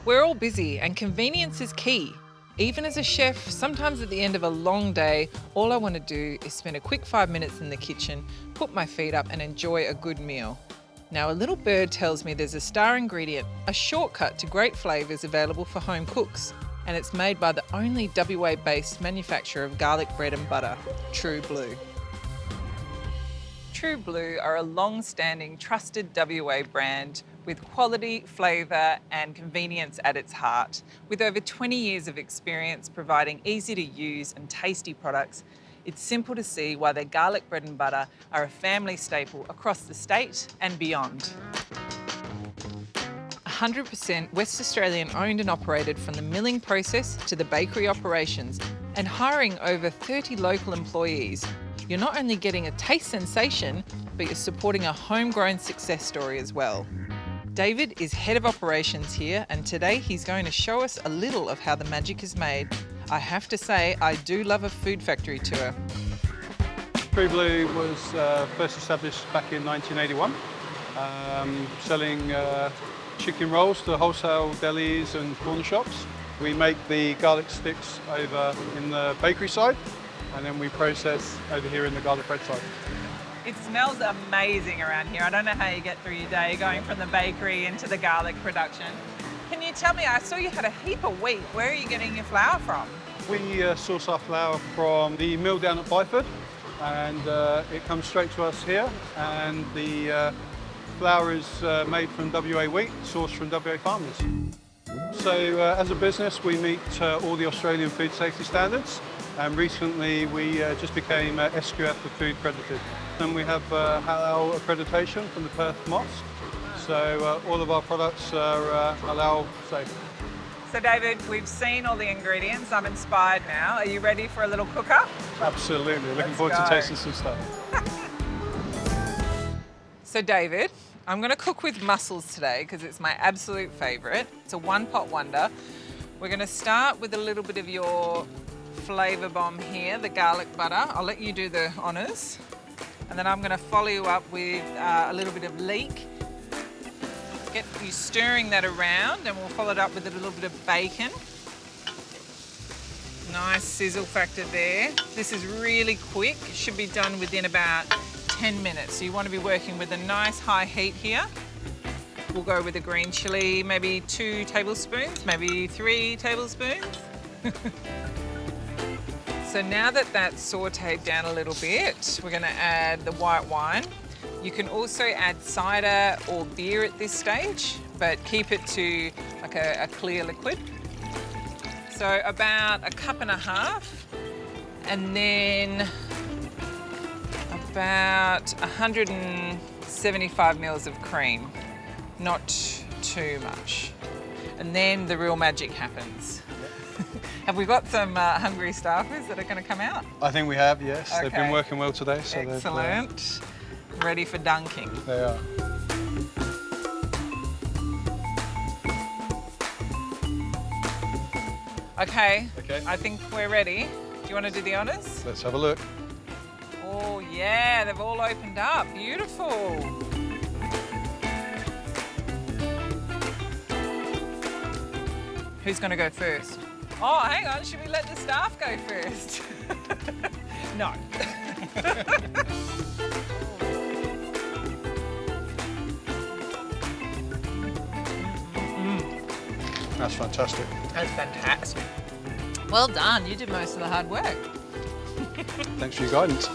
We're all busy and convenience is key. Even as a chef, sometimes at the end of a long day, all I want to do is spend a quick 5 minutes in the kitchen, put my feet up and enjoy a good meal. Now, a little bird tells me there's a star ingredient, a shortcut to great flavours available for home cooks, and it's made by the only WA-based manufacturer of garlic bread and butter, Tru Blue. Tru Blue are a long-standing, trusted WA brand with quality, flavour and convenience at its heart. With over 20 years of experience providing easy-to-use and tasty products, it's simple to see why their garlic bread and butter are a family staple across the state and beyond. 100% West Australian owned and operated from the milling process to the bakery operations, and hiring over 30 local employees. You're not only getting a taste sensation, but you're supporting a homegrown success story as well. David is head of operations here, and today he's going to show us a little of how the magic is made. I have to say, I do love a food factory tour. Tru Blue was first established back in 1981, selling chicken rolls to wholesale delis and corner shops. We make the garlic sticks over in the bakery side, and then we process over here in the garlic bread side. It smells amazing around here. I don't know how you get through your day going from the bakery into the garlic production. Can you tell me, I saw you had a heap of wheat. Where are you getting your flour from? We source our flour from the mill down at Byford, and it comes straight to us here, and the flour is made from WA wheat, sourced from WA farmers. So as a business, we meet all the Australian food safety standards, and recently we just became SQF for food credited. And we have halal accreditation from the Perth Mosque, so all of our products are halal safe. So David, we've seen all the ingredients. I'm inspired now. Are you ready for a little cook-up? Absolutely, looking forward to tasting some stuff. So David, I'm going to cook with mussels today because it's my absolute favourite. It's a one-pot wonder. We're going to start with a little bit of your flavour bomb here, the garlic butter. I'll let you do the honours. And then I'm going to follow you up with a little bit of leek. Get you stirring that around, and we'll follow it up with a little bit of bacon. Nice sizzle factor there. This is really quick. It should be done within about 10 minutes. So you want to be working with a nice high heat here. We'll go with the green chilli, maybe 2 tablespoons, maybe 3 tablespoons. So now that that's sauteed down a little bit, we're going to add the white wine. You can also add cider or beer at this stage, but keep it to like a clear liquid. So about 1.5 cups, and then about 175 mils of cream, not too much. And then the real magic happens. Have we got some hungry staffers that are going to come out? I think we have, yes. Okay. They've been working well today. So excellent. Ready for dunking. They are. Okay. Okay. I think we're ready. Do you want to do the honours? Let's have a look. Oh yeah, they've all opened up. Beautiful. Who's going to go first? Oh, hang on. Should we let the staff go first? No. That's fantastic. That's fantastic. Well done. You did most of the hard work. Thanks for your guidance.